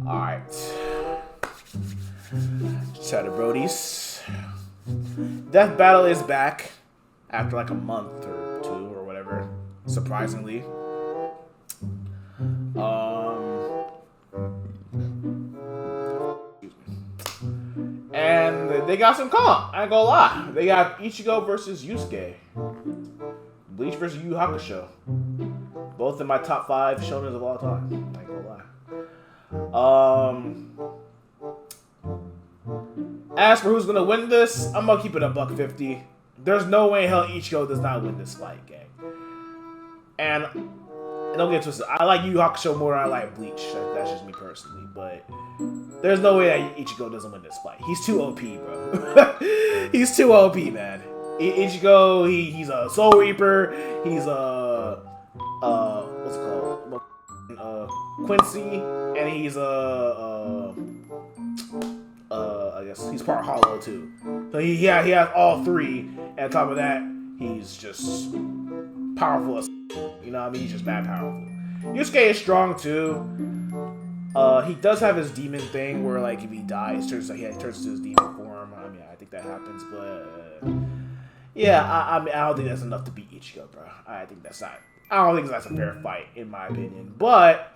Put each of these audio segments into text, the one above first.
Alright. Shout out to Brody's. Death Battle is back after like a month or two or whatever, surprisingly. And they got some comp, I ain't gonna lie. They got Ichigo versus Yusuke. Bleach versus Yu Hakusho. Both in my top 5 shonens of all time. I ain't gonna lie. As for who's gonna win this, I'm gonna keep it $150. There's no way in hell Ichigo does not win this fight, gang. And don't get twisted, I like Yu Hakusho more than I like Bleach. That's just me personally, but there's no way that Ichigo doesn't win this fight. He's too OP, bro. He's too OP, man. Ichigo, he's a Soul Reaper. He's a what's it called? Quincy, and he's I guess he's part Hollow too. So he has all 3, and on top of that, he's just powerful as you know what I mean? He's just bad powerful. Yusuke is strong too. He does have his demon thing where like if he dies, he turns to his demon form. I mean, I think that happens, but yeah, I mean, I don't think that's enough to beat Ichigo, bro. I don't think that's a fair fight in my opinion. But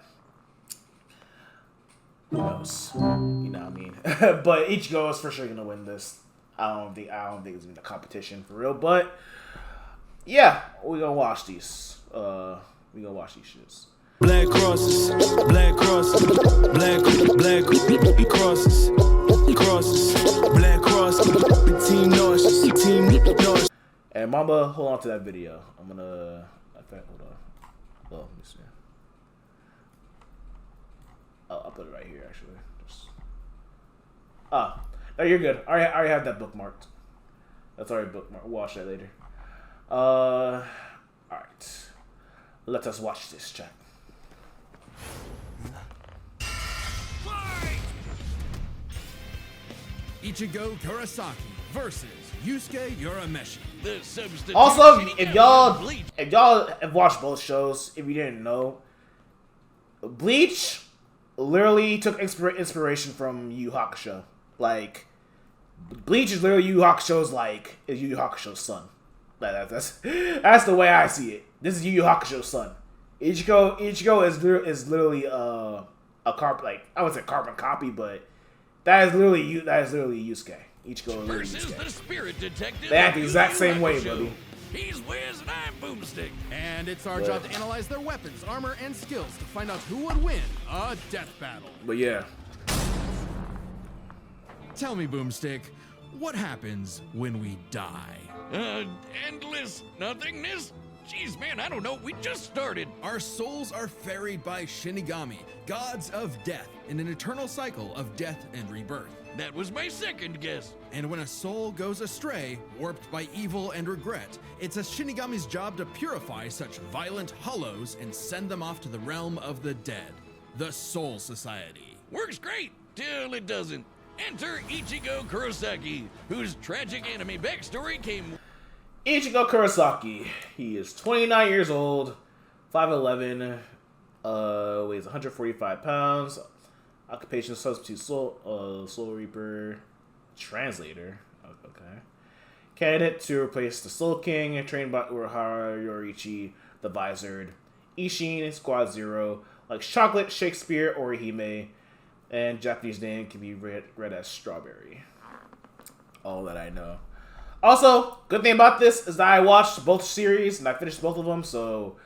who knows? You know what I mean? But Ichigo is for sure gonna win this. I don't think it's gonna be a competition for real. But yeah, we're gonna watch these. We gonna watch these shits. Blackcrosses, Blackcrosses, Blackcrosses, crosses, Blackcrosses, team nauseous, team nauseous. And Mamba, hold on to that video. I'm gonna. Hold on. Oh, let me see. Oh, I'll put it right here actually. No, you're good. I already have that bookmarked. That's already bookmarked. We'll watch that later. All right. Let us watch this, chat. Ichigo Kurosaki versus Yusuke Urameshi. Also, if y'all have watched both shows, if you didn't know, Bleach literally took inspiration from Yu Hakusho. Like, Bleach is literally Yu Hakusho's Yu Hakusho's son. That's the way I see it. This is Yu Hakusho's son. Ichigo is literally a carbon, I wouldn't say carbon copy, but that is literally Yusuke. Ichigo is literally Yusuke. The spirit detective. They act the exact same way, buddy. He's Wiz and I'm Boomstick. And it's our job to analyze their weapons, armor, and skills to find out who would win a death battle. But yeah. Tell me, Boomstick, what happens when we die? Endless nothingness? Jeez, man, I don't know. We just started. Our souls are ferried by Shinigami, gods of death, in an eternal cycle of death and rebirth. That was my second guess. And when a soul goes astray, warped by evil and regret, it's a Shinigami's job to purify such violent hollows and send them off to the realm of the dead, the Soul Society. Works great, till it doesn't. Enter Ichigo Kurosaki, whose tragic anime backstory came... Ichigo Kurosaki. He is 29 years old, 5'11", weighs 145 pounds. Occupation substitute Soul Reaper, translator. Okay. Candidate to replace the Soul King, trained by Urahara Yoriichi, the Visored. Ishin, Squad Zero, like Chocolate, Shakespeare, Orihime, and Japanese name can be read as Strawberry. All that I know. Also, good thing about this is that I watched both series and I finished both of them, so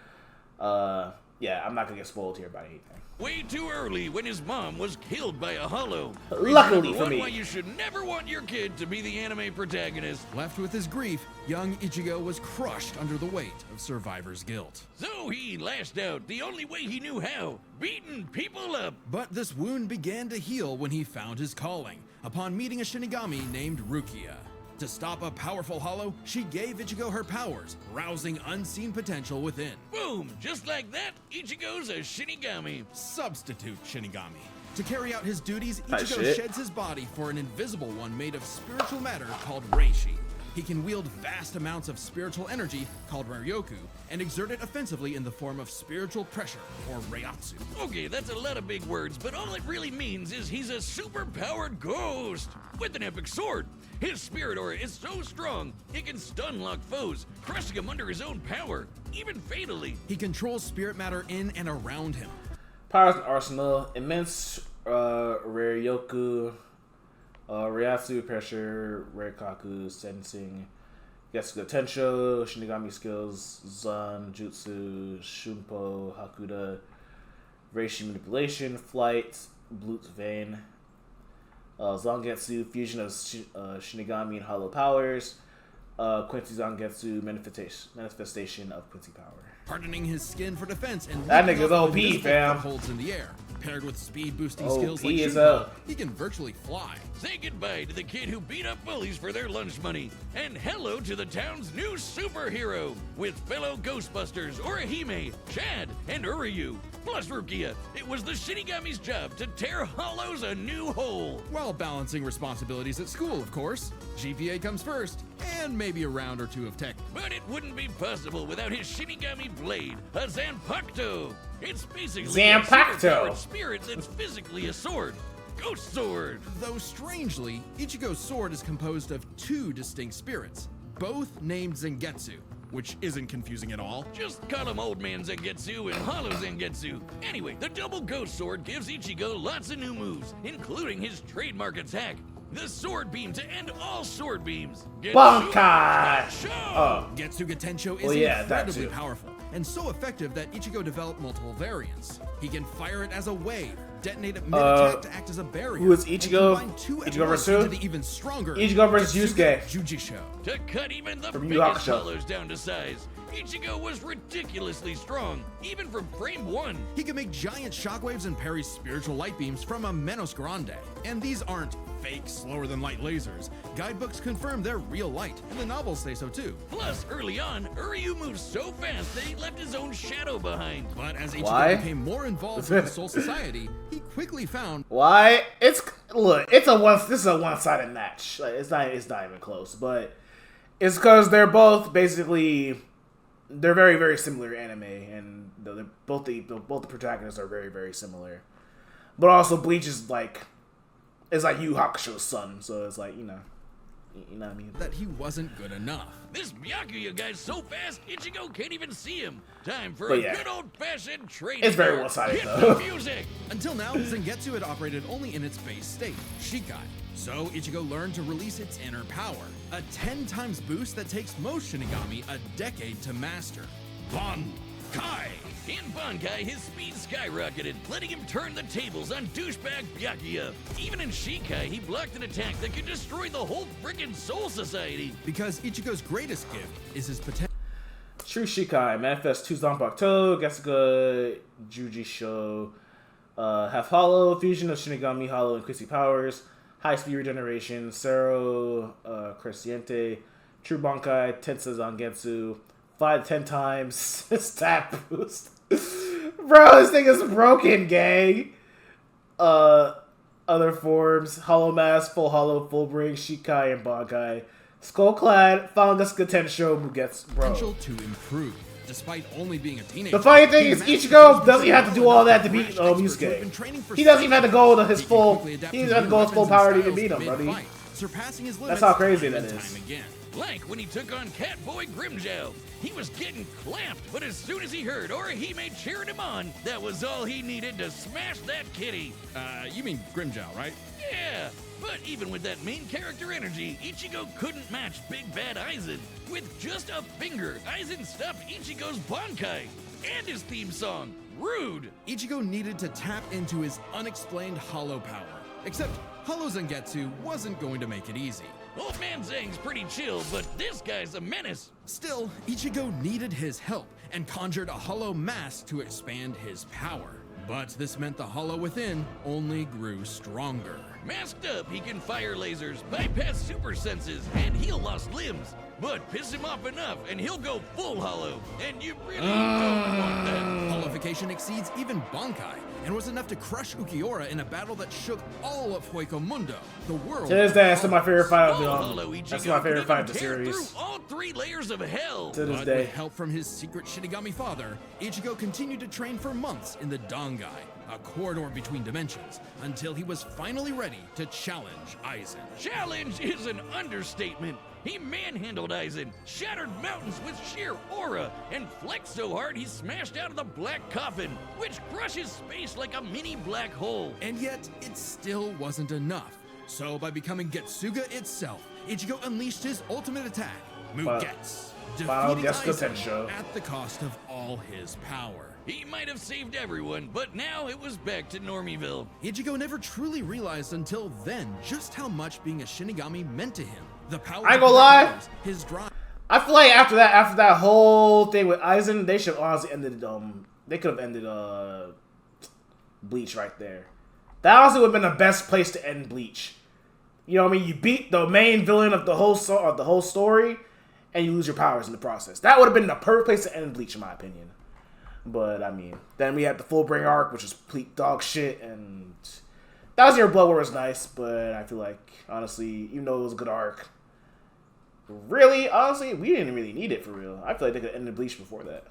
yeah, I'm not gonna get spoiled here by anything. Way too early when his mom was killed by a hollow. Luckily for me. Why you should never want your kid to be the anime protagonist. Left with his grief, young Ichigo was crushed under the weight of survivor's guilt. So he lashed out the only way he knew how, beating people up. But this wound began to heal when he found his calling, upon meeting a Shinigami named Rukia. To stop a powerful hollow, she gave Ichigo her powers, rousing unseen potential within. Boom! Just like that, Ichigo's a Shinigami. Substitute Shinigami. To carry out his duties, Ichigo sheds his body for an invisible one made of spiritual matter called Reishi. He can wield vast amounts of spiritual energy, called Ryoku, and exert it offensively in the form of spiritual pressure, or Reiatsu. Okay, that's a lot of big words, but all it really means is he's a super-powered ghost with an epic sword. His spirit aura is so strong, it can stun-lock foes, crushing them under his own power, even fatally. He controls spirit matter in and around him. Powers and arsenal: immense Ryoku, Reiatsu pressure, Reikaku sensing, Getsuga Tensho, Shinigami skills, Zan, Jutsu, Shunpo, Hakuda, Reishi manipulation, flight, Bleach vein, Zangetsu fusion of Shinigami and Hollow powers, Quincy Zangetsu manifestation of Quincy power. Hardening his skin for defense and That leaping nigga's off OP, invisible fam. footholds in the air. Paired with speed-boosting OP skills like is Shunpo, up. he can virtually fly. Say goodbye to the kid who beat up bullies for their lunch money, and hello to the town's new superhero, with fellow Ghostbusters Orihime, Chad, and Uryu. Plus Rukia, it was the Shinigami's job to tear Hollows a new hole. While balancing responsibilities at school, of course. GPA comes first, and maybe a round or two of tech. But it wouldn't be possible without his Shinigami blade, a Zanpakuto. It's basically a Zanpakuto. superpowered spirit that's physically a sword. Ghost sword. Though strangely, Ichigo's sword is composed of two distinct spirits, both named Zangetsu, which isn't confusing at all. Just call him Old Man Zangetsu and Hollow Zangetsu. Anyway, the double ghost sword gives Ichigo lots of new moves, including his trademark attack, the sword beam to end all sword beams. Bankai! Getsuga Tensho is Well, yeah, that incredibly too. powerful, and so effective that Ichigo developed multiple variants. He can fire it as a wave, detonate it mid-attack to act as a barrier, who is and Ichigo? combine two at Ichigo once versus who? into the even stronger Ichigo versus Getsuga Yusuke. Jujisho. To cut even the From Yu biggest Hakusho. hollows down to size, Ichigo was ridiculously strong, even from frame 1. He can make giant shockwaves and parry spiritual light beams from a Menos Grande. And these aren't fake, slower-than-light lasers. Guidebooks confirm they're real light, and the novels say so too. Plus, early on, Uryu moved so fast that he left his own shadow behind. But as Ichigo Why? became more involved with the Soul Society, he quickly found Why? This is a one-sided match. Like, it's not even close. But it's because they're both basically very, very similar anime, and both the protagonists are very, very similar. But also, Bleach is like Yu Hakusho's son, so it's like you know what I mean. that he wasn't good enough. This Byakuya guy's so fast, Ichigo can't even see him. Time for But a yeah. good old-fashioned training. It's very arc. one-sided, Hit though. the music. Until now, Zangetsu had operated only in its base state, Shikai. So Ichigo learned to release its inner power, a 10 times boost that takes most Shinigami a decade to master. Bankai. In Bankai, his speed skyrocketed, letting him turn the tables on douchebag Byakuya. Even in Shikai, he blocked an attack that could destroy the whole frickin' Soul Society. Because Ichigo's greatest gift is his potential. True Shikai manifests 2 Zanpakuto, Getsuga Jujisho, half hollow, fusion of Shinigami hollow and Quincy powers, high speed regeneration, Sero Cresciente, True Bankai, Tensa Zangetsu, 5 to 10 times stat boost. Bro, this thing is broken, gang. Other forms, Hollow Mask, Full Hollow, Full Bring, Shikai, and Bankai. Skullclad, Getsuga Tensho, Mugetsu, bro. Potential to improve, despite only being a teenager. The funny thing he is, mastered Ichigo his doesn't even have to do all that to beat experts who had been Yusuke. training for He doesn't even have to go to his He can full. quickly adapt He to doesn't have to new go his full weapons power and to even beat him, styles buddy. mid-fight, surpassing his limits That's how crazy time that and is. time again. Like when he took on Catboy Grimjow. He was getting clamped, but as soon as he heard Orihime cheering him on, that was all he needed to smash that kitty. You mean Grimjow, right? Yeah, but even with that main character energy, Ichigo couldn't match Big Bad Aizen. With just a finger, Aizen stopped Ichigo's Bankai and his theme song. Rude. Ichigo needed to tap into his unexplained hollow power. Except Hollow Zangetsu wasn't going to make it easy. Old Man Zang's pretty chill, but this guy's a menace. Still, Ichigo needed his help and conjured a hollow mask to expand his power. But this meant the hollow within only grew stronger. Masked up, he can fire lasers, bypass super senses, and heal lost limbs. But piss him off enough, and he'll go full hollow. And you really don't want that. Hollowification exceeds even Bankai, and was enough to crush Ukiura in a battle that shook all of Hueco Mundo, the world. To this day, that's my favorite fight of Full the hollow Ichigo That's my favorite could fight of even the tear series. through all 3 layers of hell. To this But day. with help from his secret Shinigami father, Ichigo continued to train for months in the Dangai, a corridor between dimensions, until he was finally ready to challenge Aizen. Challenge is an understatement. He manhandled Aizen, shattered mountains with sheer aura, and flexed so hard he smashed out of the black coffin, which crushes space like a mini black hole. And yet, it still wasn't enough. So by becoming Getsuga itself, Ichigo unleashed his ultimate attack, Mugetsu, Final defeating Getsuga Aizen Tensho. at the cost of all his power. He might have saved everyone, but now it was back to Normieville. Ichigo never truly realized until then just how much being a Shinigami meant to him. The power I ain't to gonna protect lie. others, his drive. I feel like after that whole thing with Aizen, they should honestly ended they could have ended Bleach right there. That honestly would have been the best place to end Bleach. You know what I mean? You beat the main villain of the whole story, and you lose your powers in the process. That would have been the perfect place to end Bleach, in my opinion. But I mean, then we had the Fullbring arc, which was complete dog shit, and Thousand Year Blood War was nice, but I feel like honestly, even though it was a good arc, really, honestly, we didn't really need it for real. I feel like they could have ended Bleach before that.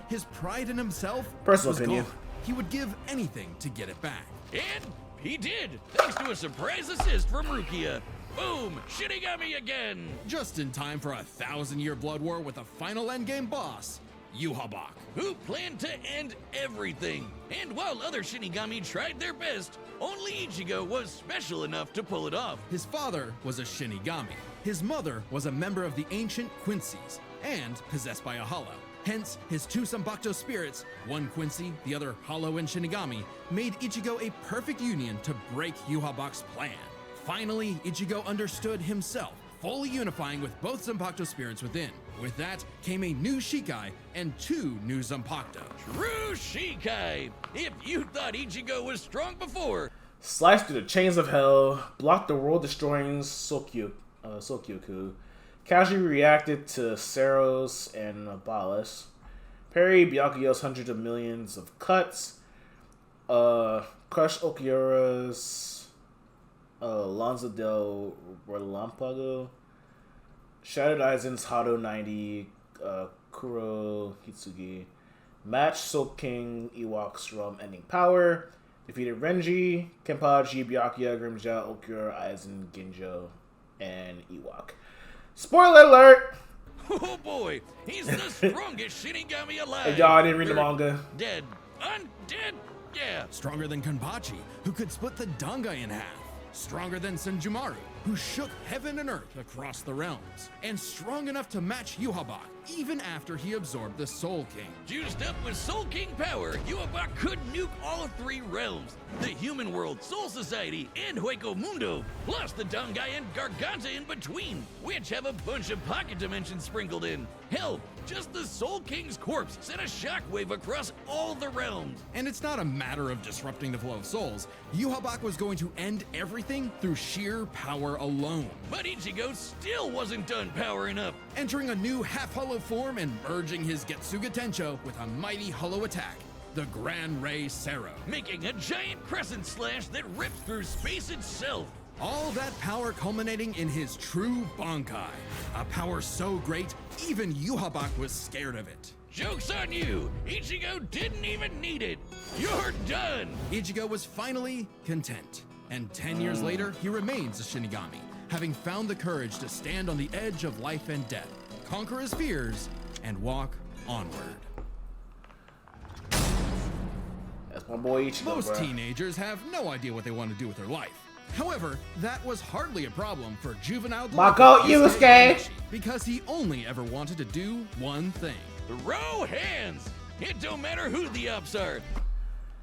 His pride in himself Personal was opinion. gone. He would give anything to get it back. And he did, thanks to a surprise assist from Rukia. Boom! Shinigami again! Just in time for a 1,000-year blood war with a final endgame boss, Yuhabak. Who planned to end everything. And while other Shinigami tried their best, only Ichigo was special enough to pull it off. His father was a Shinigami. His mother was a member of the ancient Quincy's and possessed by a Hollow. Hence, his 2 Zanpakuto spirits, one Quincy, the other Hollow and Shinigami, made Ichigo a perfect union to break Yuhabak's plan. Finally, Ichigo understood himself, fully unifying with both Zanpakuto spirits within. With that came a new Shikai and 2 new Zanpakuto. True Shikai! If you thought Ichigo was strong before, Sliced through the chains of hell, blocked the world-destroying Sokyoku, casually reacted to Seros and Balas, parried Byakuyo's hundreds of millions of cuts, crushed Okiura's Lanza del Relampago, shattered Aizen's Hado 90, Kuro Hitsugi, matched Soul King Ewok's from ending power, defeated Renji, Kenpachi, Byakuya, Grimja, Okiura, Aizen, Ginjo, and Ewok. Spoiler alert! oh boy, he's the strongest Shinigami alive. Hey, y'all, I didn't read the Er, manga. Dead. Undead? Yeah. Stronger than Kenpachi, who could split the Dangai in half. Stronger than Senjumaru, who shook heaven and earth across the realms. And strong enough to match Yuhabak, even after he absorbed the Soul King. Juiced up with Soul King power, Yuhabak could nuke all 3 realms. The human world, Soul Society, and Hueco Mundo, plus the Dangai and Garganta in between, which have a bunch of pocket dimensions sprinkled in. Hell, just the Soul King's corpse sent a shockwave across all the realms. And it's not a matter of disrupting the flow of souls. Yuhabak was going to end everything through sheer power alone. But Ichigo still wasn't done powering up. Entering a new half-hollow form and merging his Getsuga Tensho with a mighty hollow attack, the Gran Ray Sero. Making a giant crescent slash that rips through space itself. All that power culminating in his true Bankai. A power so great, even Yuhabak was scared of it. Joke's on you! Ichigo didn't even need it! You're done! Ichigo was finally content. And 10 years later, he remains a Shinigami, having found the courage to stand on the edge of life and death, conquer his fears, and walk onward. That's my boy Ichigo, Most bro. teenagers have no idea what they want to do with their life. However, that was hardly a problem for juvenile My goat, Yusuke! Urameshi, because he only ever wanted to do one thing. Throw hands! It don't matter who the ops are.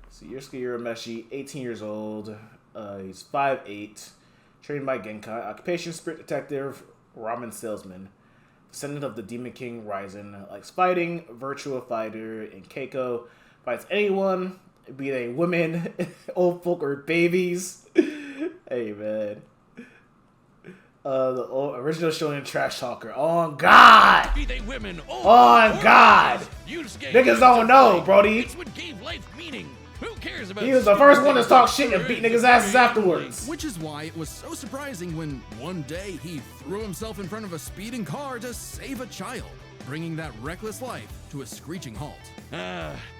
So Yusuke Urameshi, 18 years old. He's 5'8", trained by Genkai. Occupation: spirit detective, ramen salesman. Descendant of the Demon King Ryzen. Likes fighting, virtual fighter, and Keiko. Fights anyone, be they women, old folk, or babies. Hey, man. Original Shonen trash talker. On God. Be they women or On God. Yusuke Niggas don't know, Brody. It's what gave life meaning. Who cares about? He was the first one to talk shit and beat niggas' asses afterwards. Which is why it was so surprising when one day he threw himself in front of a speeding car to save a child, bringing that reckless life to a screeching halt.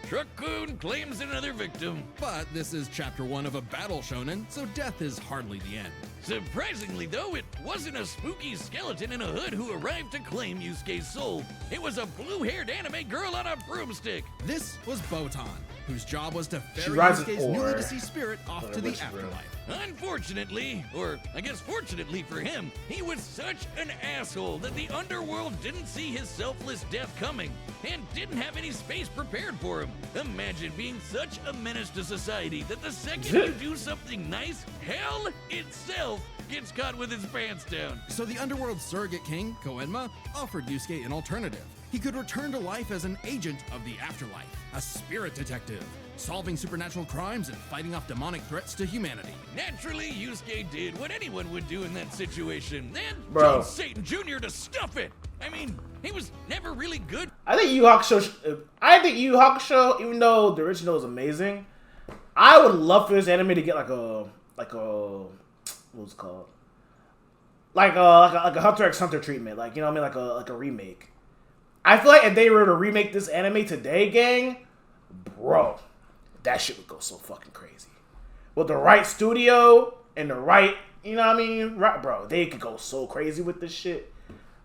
Truck-kun claims another victim. But this is chapter 1 of a battle shonen, so death is hardly the end. Surprisingly, though, it wasn't a spooky skeleton in a hood who arrived to claim Yusuke's soul. It was a blue-haired anime girl on a broomstick. This was Botan, whose job was to ferry rides an Yusuke's oar. newly deceased spirit off to the Whisper. afterlife. Unfortunately, or I guess fortunately for him, he was such an asshole that the underworld didn't see his selfless death coming and didn't have any space prepared for him. Imagine being such a menace to society that the second you do something nice, hell itself gets caught with his pants down. So the underworld surrogate king, Koenma, offered Yusuke an alternative. He could return to life as an agent of the afterlife, a spirit detective, solving supernatural crimes and fighting off demonic threats to humanity. Naturally, Yusuke did what anyone would do in that situation, then Bro. told Satan Jr. to stuff it. I mean, he was never really good. I think Yu Hakusho, even though the original is amazing, I would love for this anime to get like a what's it called? Like a Hunter x Hunter treatment, like, you know what I mean, like a remake. I feel like if they were to remake this anime today, gang, bro, that shit would go so fucking crazy. With the right studio and the right, you know what I mean, right, bro, they could go so crazy with this shit.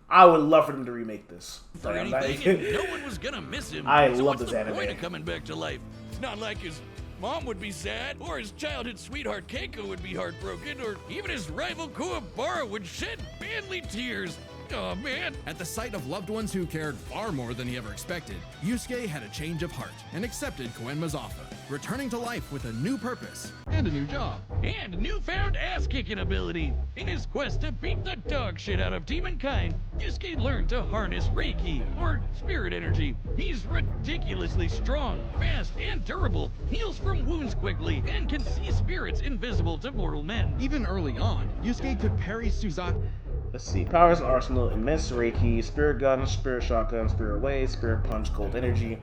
I would love for them to remake this. For Like, anything, and no one was gonna miss him. I so love what's this the anime. point of coming back to life? It's not like his mom would be sad, or his childhood sweetheart Keiko would be heartbroken, or even his rival Kuwabara would shed manly tears. Oh man. At the sight of loved ones who cared far more than he ever expected, Yusuke had a change of heart and accepted Koenma's offer, returning to life with a new purpose and a new job. And newfound ass-kicking ability. In his quest to beat the dog shit out of demonkind, Yusuke learned to harness Reiki, or spirit energy. He's ridiculously strong, fast, and durable, heals from wounds quickly, and can see spirits invisible to mortal men. Even early on, Yusuke could parry Suzaki. Let's see. Powers and arsenal: immense Reiki, spirit gun, spirit shotgun, spirit wave, spirit punch, cold energy,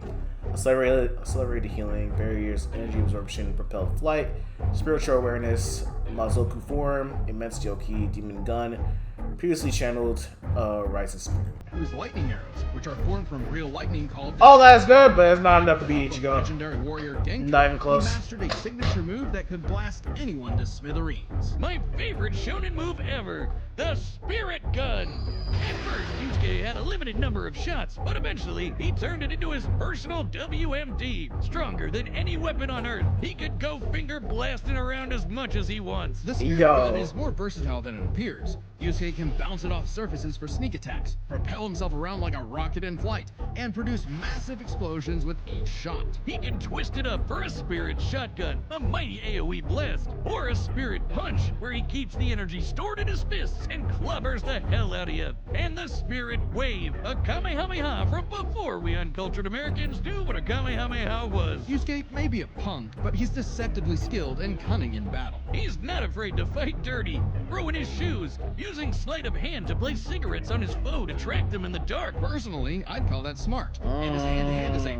accelerated healing, barriers, energy absorption, propelled flight, spiritual awareness, Mazoku form, immense Yoki, demon gun, previously channeled rising spirit. Whose lightning arrows, which are formed from real lightning called... Oh, that's good, but it's not enough to beat Ichigo. Legendary warrior Genki. Not even close. He mastered a signature move that could blast anyone to smithereens. My favorite shonen move ever, the Spirit Gun. At first, Yusuke had a limited number of shots, but eventually he turned it into his personal WMD. Stronger than any weapon on Earth, he could go finger blasting around as much as he wants. The Spirit Gun is more versatile than it appears. Yusuke can bounce it off surfaces for sneak attacks, propel himself around like a rocket in flight, and produce massive explosions with each shot. He can twist it up for a Spirit Shotgun, a mighty AoE blast, or a Spirit Punch, where he keeps the energy stored in his fists and clobbers the hell out of you. And the Spirit Wave, a Kamehameha from before we uncultured Americans knew what a Kamehameha was. Yusuke may be a punk, but he's deceptively skilled and cunning in battle. He's not afraid to fight dirty, throwing his shoes, using sleight of hand to place cigarettes on his foe to track them in the dark. Personally, I'd call that smart. And his hand-to-hand is A+.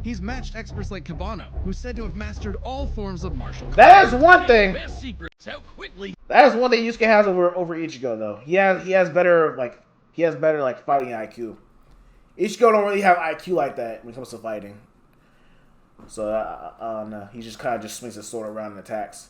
He's matched experts like Kabano, who's said to have mastered all forms of martial combat. That is one thing. Best secrets, how quickly That is one thing Yusuke has over Ichigo though. He has better fighting IQ. Ichigo don't really have IQ like that when it comes to fighting. So no, he just kind of just swings his sword around and attacks.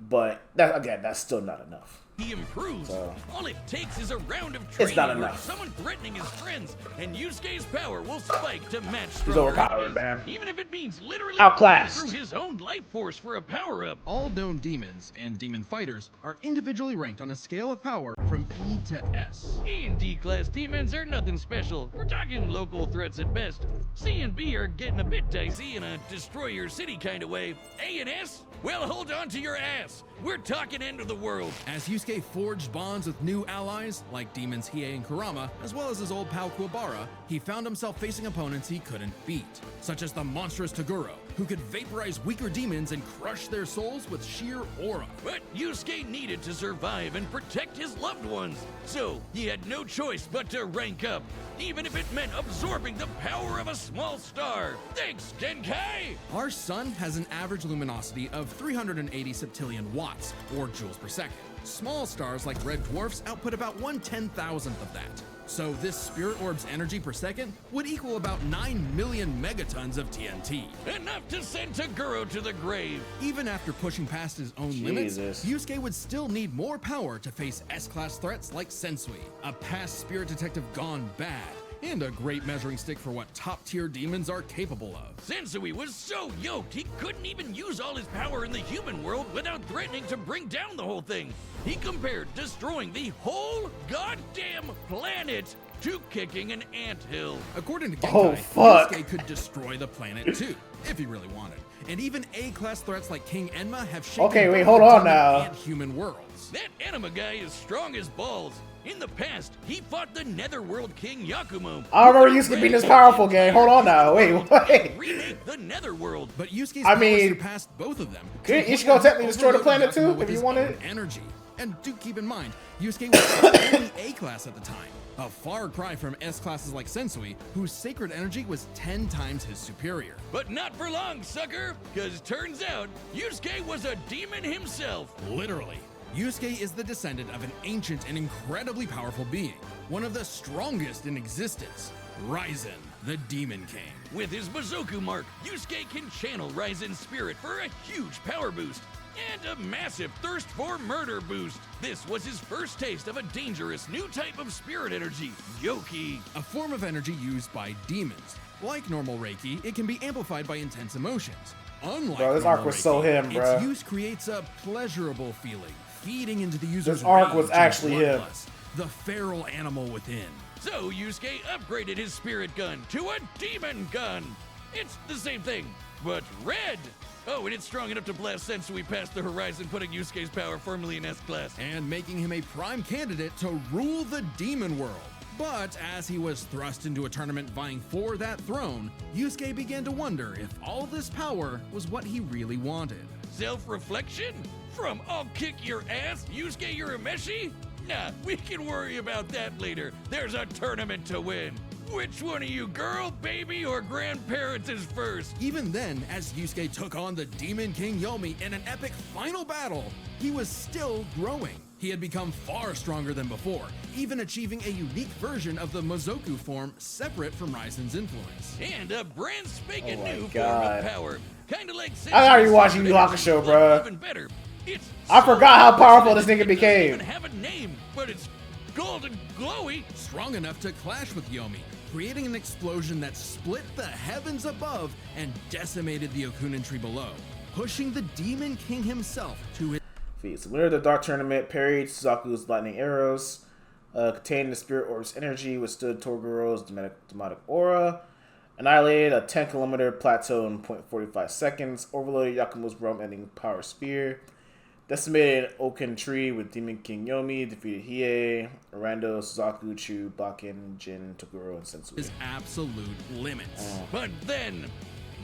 But that's still not enough. he improves. So, all it takes is a round of training it's not or enough. someone threatening his friends, and Yusuke's power will spike to match He's stronger overpowered, enemies, man. even if it means literally Outclassed. through his own life force for a power-up. All known demons and demon fighters are individually ranked on a scale of power from E to S. A and D class demons are nothing special. We're talking local threats at best. C and B are getting a bit dicey in a destroy your city kind of way. A and S? Well, hold on to your ass. We're talking end of the world. As Yusuke Yusuke forged bonds with new allies, like demons Hiei and Kurama, as well as his old pal Kuwabara, he found himself facing opponents he couldn't beat, such as the monstrous Toguro, who could vaporize weaker demons and crush their souls with sheer aura. But Yusuke needed to survive and protect his loved ones, so he had no choice but to rank up, even if it meant absorbing the power of a small star. Thanks, Genkai! Our sun has an average luminosity of 380 septillion watts, or joules per second. Small stars like red dwarfs output about 1/10,000th of that. So this spirit orb's energy per second would equal about 9 million megatons of TNT. Enough to send Toguro to the grave. Even after pushing past his own limits, Yusuke would still need more power to face S-class threats like Sensui, a past spirit detective gone bad, and a great measuring stick for what top-tier demons are capable of. Sensui was so yoked he couldn't even use all his power in the human world without threatening to bring down the whole thing. He compared destroying the whole goddamn planet to kicking an anthill. According to Genkai, Yusuke could destroy the planet too, if he really wanted. And even A-class threats like King Enma have shaken hold on now. and human worlds. That Enema guy is strong as balls. In the past, he fought the Netherworld King Yakumo. I remember Yusuke being this powerful, gang. Hold on now. Wait. Remake the Netherworld. But Yusuke's power surpassed both of them. Could Ichigo technically destroy the planet too, if you wanted? Energy. And do keep in mind, Yusuke was only A-class at the time. A far cry from S-classes like Sensui, whose sacred energy was 10 times his superior. But not for long, sucker, because turns out Yusuke was a demon himself. Literally. Yusuke is the descendant of an ancient and incredibly powerful being, one of the strongest in existence, Raizen, the Demon King. With his Mizoku mark, Yusuke can channel Raizen's spirit for a huge power boost and a massive thirst for murder boost. This was his first taste of a dangerous new type of spirit energy, Yoki. A form of energy used by demons. Like normal Reiki, it can be amplified by intense emotions. Unlike bro, this arc was Reiki, so him, bro. Its use creates a pleasurable feeling, feeding into the user's This arc was actually him. The feral animal within. So Yusuke upgraded his spirit gun to a demon gun. It's the same thing, but red. Oh, and it's strong enough to blast Sensui past the horizon, putting Yusuke's power firmly in S-class. And making him a prime candidate to rule the demon world. But as he was thrust into a tournament vying for that throne, Yusuke began to wonder if all this power was what he really wanted. Self-reflection? From "I'll kick your ass, Yusuke Urameshi"? Nah, we can worry about that later. There's a tournament to win. Which one of you, girl, baby, or grandparents is first? Even then, as Yusuke took on the Demon King Yomi in an epic final battle, he was still growing. He had become far stronger than before, even achieving a unique version of the Mizoku form separate from Raizen's influence. And a brand spanking new form of power. Kinda like I already watched Yu Yu Hakusho, bro. Even better. It's I forgot how powerful this nigga became. It doesn't even have a name, but it's golden glowy. Strong enough to clash with Yomi, creating an explosion that split the heavens above and decimated the Okunin tree below, pushing the Demon King himself to his feet. So winner of the Dark Tournament parried Suzaku's lightning arrows, contained the Spirit Orb's energy, withstood Togoro's demonic aura, annihilated a 10-kilometer plateau in 0.45 seconds, overloaded Yakumo's realm-ending power spear, decimated Oken tree with Demon King Yomi, defeated Hiei, Arando, Suzaku, Chu, Bakken, Jin, Toguro, and Sensui. his absolute limits. But then,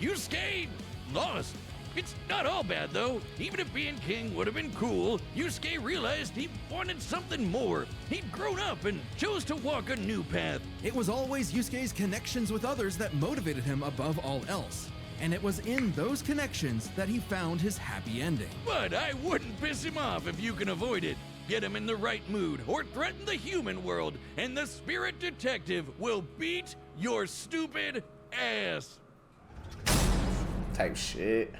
Yusuke lost. It's not all bad, though. Even if being king would have been cool, Yusuke realized he wanted something more. He'd grown up and chose to walk a new path. It was always Yusuke's connections with others that motivated him above all else. And it was in those connections that he found his happy ending. But I wouldn't piss him off if you can avoid it. Get him in the right mood, or threaten the human world, and the spirit detective will beat your stupid ass. Type shit.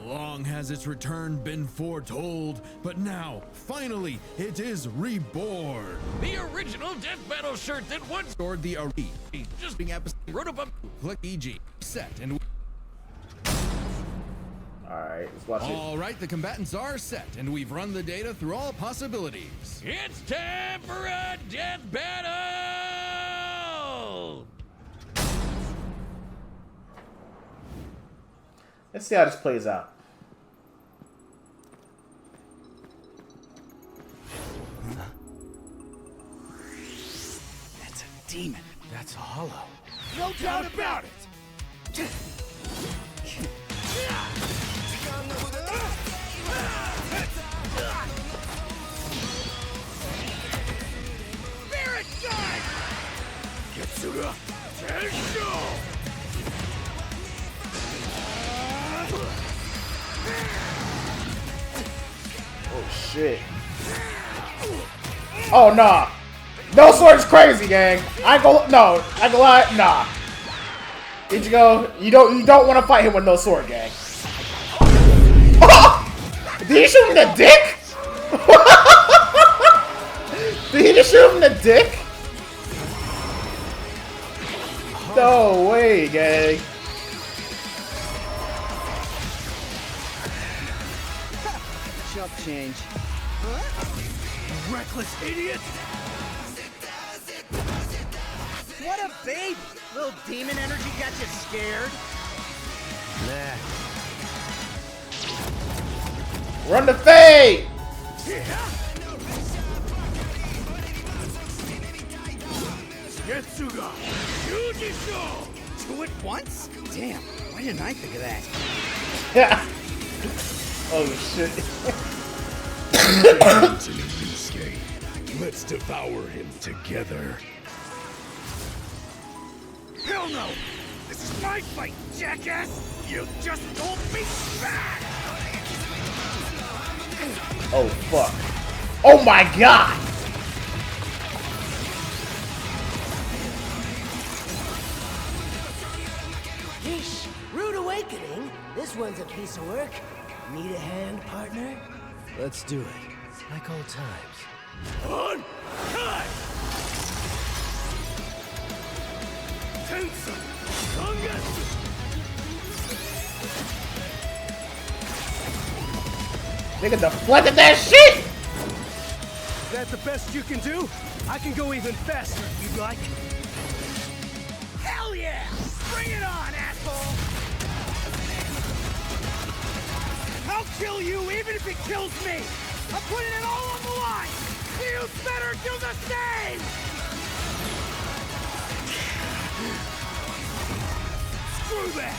Long has its return been foretold, but now, finally, it is reborn. The original Death Battle shirt that once Stored the arena. just Being episode wrote up a... click EG set and Alright, let's watch it. all right, the combatants are set, and we've run the data through all possibilities. It's time for a Death Battle! Let's see how this plays out. demon. That's a hollow. No doubt about it! Spirit Guide! Getsuga Tensho! Oh shit. Oh nah. No sword's crazy, gang. I ain't gonna lie, nah. Ichigo, you don't want to fight him with no sword, gang. Did he shoot him in the dick? Did he just shoot him in the dick? No way, gang. Chump change. Reckless idiot! What a baby! Little demon energy got you scared? Nah. Run the fade! Getsuga Yujisho! Two at once? Damn, why didn't I think of that? Yeah. Oh shit. Yusuke. Let's devour him together. Hell no! This is my fight, jackass! You just told me back! Oh fuck. Oh my god! Yeesh, rude awakening. This one's a piece of work. Need a hand, partner? Let's do it. Like old times. On time! Tensa! Kongetsu! Nigga deflected that shit! Is that the best you can do? I can go even faster if you'd like. Hell yeah! Bring it on, asshole! I'll kill you even if it kills me! I'm putting it all on the line! You better do the same! Screw that!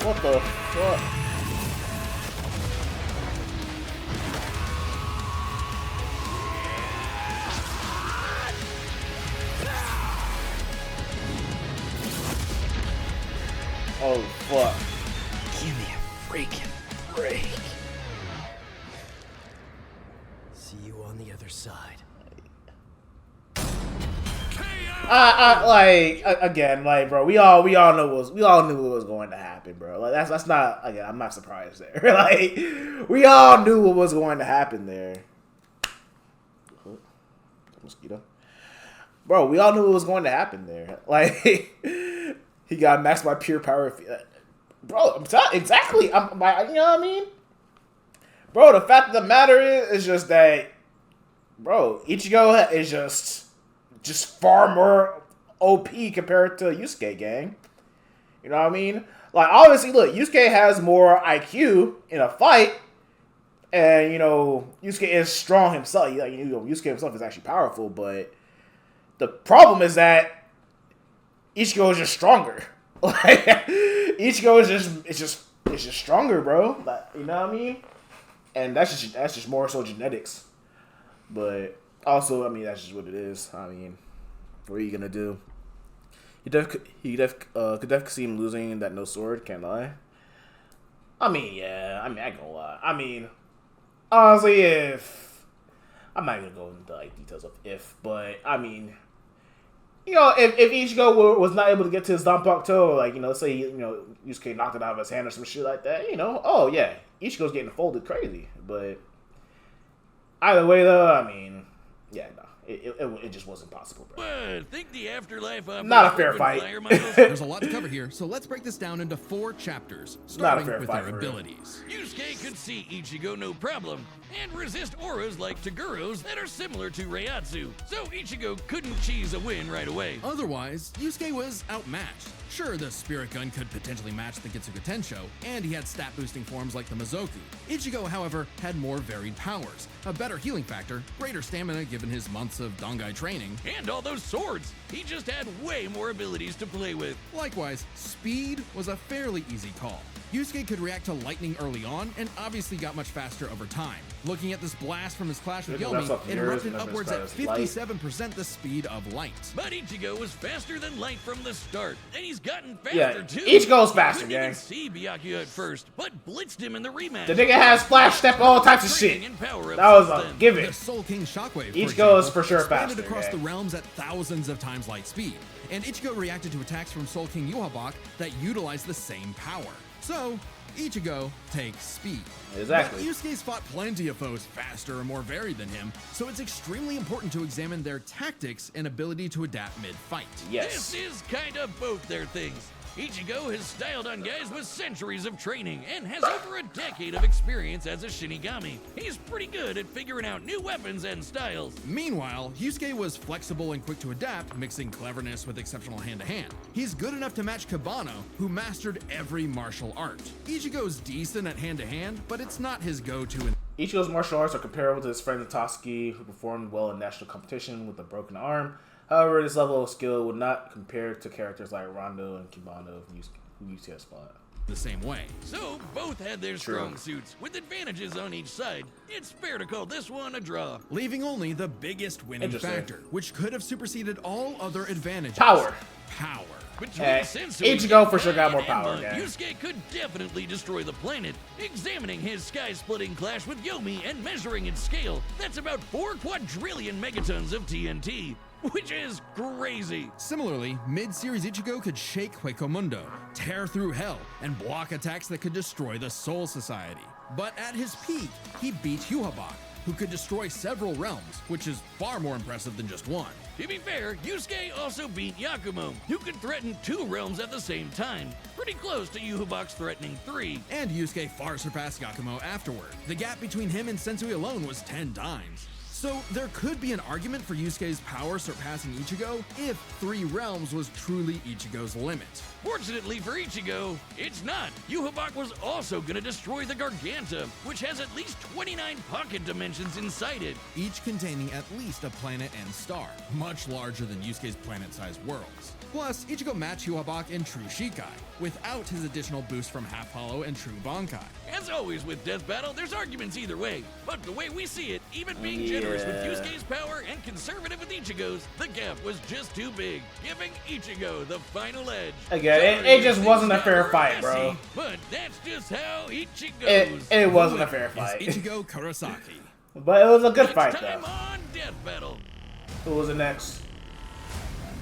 What the fuck? Oh fuck. Give me a freaking break. See you on the other side. Again, like, bro, we all knew what was going to happen, bro. Like, that's not, again, I'm not surprised there. Like, we all knew what was going to happen there. Oh, mosquito. Bro, we all knew what was going to happen there. Like, he got maxed by pure power. Bro, I'm telling exactly. You know what I mean? Bro, the fact of the matter is just that, bro, Ichigo is just far more OP compared to Yusuke, gang. You know what I mean? Like, obviously, look, Yusuke has more IQ in a fight, and, you know, Yusuke is strong himself. Like, you know, Yusuke himself is actually powerful, but the problem is that Ichigo is just stronger. Like, Ichigo is just stronger, bro. Like, you know what I mean? And that's just more so genetics. But also, I mean, that's just what it is. I mean, what are you gonna do? He could definitely see him losing that no sword. Can't lie. I mean, yeah. I mean, I ain't gonna lie. I mean, honestly, if I'm not gonna go into like details of if, but I mean, you know, if Ichigo was not able to get to his Danpakuto, like, you know, let's say, you know, Yusuke knocked it out of his hand or some shit like that, you know, oh yeah, Ichigo's getting folded crazy. But either way, though, I mean, yeah, no, It just wasn't possible, bro. What? Think the afterlife of Not a fair fight. There's a lot to cover here, so let's break this down into 4 chapters, starting fair with fight their for real. abilities. Yusuke could see Ichigo no problem, and resist auras like Taguro's that are similar to Reiatsu, so Ichigo couldn't cheese a win right away. Otherwise, Yusuke was outmatched. Sure, the Spirit Gun could potentially match the Getsuga Tensho, and he had stat-boosting forms like the Mizoku. Ichigo, however, had more varied powers, a better healing factor, greater stamina given his months of Dongai training, And all those swords! He just had way more abilities to play with. Likewise, speed was a fairly easy call. Yusuke could react to lightning early on, and obviously got much faster over time. Looking at this blast from his clash with Yeah, 'cause that's Yomi, up it yours, erupted and then upwards it's at light. 57% the speed of light. But Ichigo was faster than light from the start, and he's gotten faster Yeah, too. Ichigo's faster, Couldn't gang. even see Byakuya at first, but blitzed him in the rematch. The nigga has flash step, all types of shit. Training and power-ups That was since a then. give The it. Soul King Shockwave, Ichigo is example, for sure expanded faster, across yeah. the realms at thousands of times light speed, and Ichigo reacted to attacks from Soul King Yuhabak that utilized the same power. So, Ichigo takes speed. Exactly. But Yusuke's fought plenty of foes faster or more varied than him, so it's extremely important to examine their tactics and ability to adapt mid-fight. Yes. This is kind of both their things. Ichigo has styled on guys with centuries of training and has over a decade of experience as a Shinigami. He's pretty good at figuring out new weapons and styles. Meanwhile, Yusuke was flexible and quick to adapt, mixing cleverness with exceptional hand-to-hand. He's good enough to match Kabano, who mastered every martial art. Ichigo's decent at hand-to-hand, but it's not his go-to in Ichigo's martial arts are comparable to his friend Itosuke, who performed well in national competition with a broken arm. However, this level of skill would not compare to characters like Rondo and Kibano, who Yusuke has fought. the same way. So both had their True. strong suits, with advantages on each side. It's fair to call this one a draw. Leaving only the biggest winning Interesting. factor, which could have superseded all other advantages. Power. Power. Between Hey, Sensui Ichigo for sure got more and power, Enma, gang. Yusuke could definitely destroy the planet. Examining his sky-splitting clash with Yomi and measuring its scale, that's about 4 quadrillion megatons of TNT, which is crazy. Similarly, mid-series Ichigo could shake Huecomundo, tear through hell, and block attacks that could destroy the Soul Society. But at his peak, he beat Yuhabak, who could destroy several realms, which is far more impressive than just one. To be fair, Yusuke also beat Yakumo, who could threaten 2 realms at the same time, pretty close to Yuhabak's threatening 3. And Yusuke far surpassed Yakumo afterward. The gap between him and Sensui alone was 10 times. So there could be an argument for Yusuke's power surpassing Ichigo if 3 realms was truly Ichigo's limit. Fortunately for Ichigo, it's not. Yuhabak was also gonna destroy the Garganta, which has at least 29 pocket dimensions inside it. Each containing at least a planet and star, much larger than Yusuke's planet-sized worlds. Plus, Ichigo matched Yuhabak in True Shikai, without his additional boost from Half Hollow and True Bankai. As always with Death Battle, there's arguments either way, but the way we see it, even being generous with Yusuke's power and conservative with Ichigo's, the gap was just too big, giving Ichigo the final edge. Again, it just wasn't a fair fight, bro. But that's just how Ichigo goes. It wasn't a fair Is fight. Ichigo Kurosaki. But it was a good Next fight, time though. on Death Battle. Who was the next?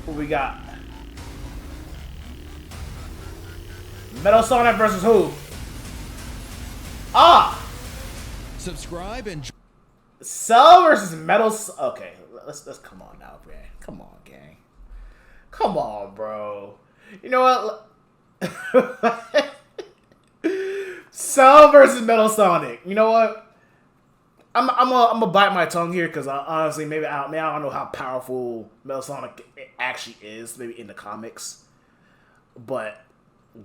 Who we got? Metal Sonic versus who? Ah! Subscribe and Cell versus Okay, let's come on now, gang. Come on, gang. Come on, bro. You know what? Cell versus Metal Sonic. You know what? I'm gonna bite my tongue here because honestly, maybe I don't know how powerful Metal Sonic actually is, maybe in the comics. But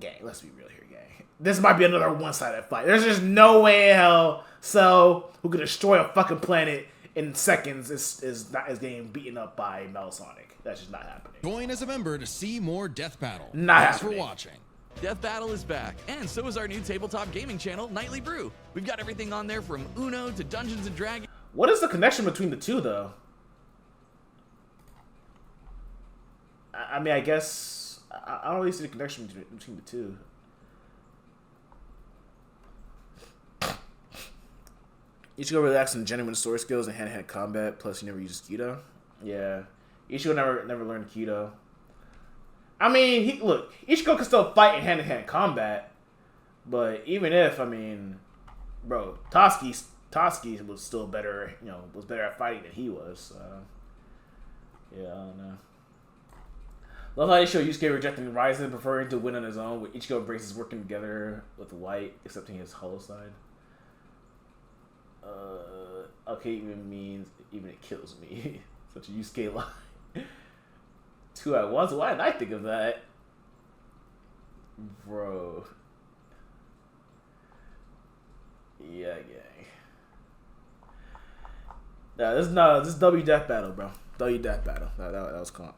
gang, let's be real here, gang. This might be another one-sided fight. There's just no way in hell Cell, who could destroy a fucking planet in seconds, is getting beaten up by Metal Sonic. That's just not happening. join as a member to see more Death Battle. Not Thanks happening. for watching. Death Battle is back, and so is our new tabletop gaming channel, Nightly Brew. We've got everything on there from Uno to Dungeons & Dragons. What is the connection between the two, though? I mean, I guess I don't really see the connection between the two. Ichigo relaxed in genuine sword skills and hand-to-hand combat. Plus, he never uses Kido. Yeah, Ichigo never learned Kido. I mean, Ichigo can still fight in hand-to-hand combat, but even if, I mean, bro, Toski was still better, was better at fighting than he was. Yeah, I don't know. Love how they show Yusuke rejecting Ryzen, preferring to win on his own, with Ichigo and Braces working together with White, accepting his hollow side. Okay, even it kills me. Such a Yusuke line. 2 at once? Why didn't I think of that? Bro. Yeah, gang. Nah, this is W Death Battle, bro. W Death Battle. That was calm.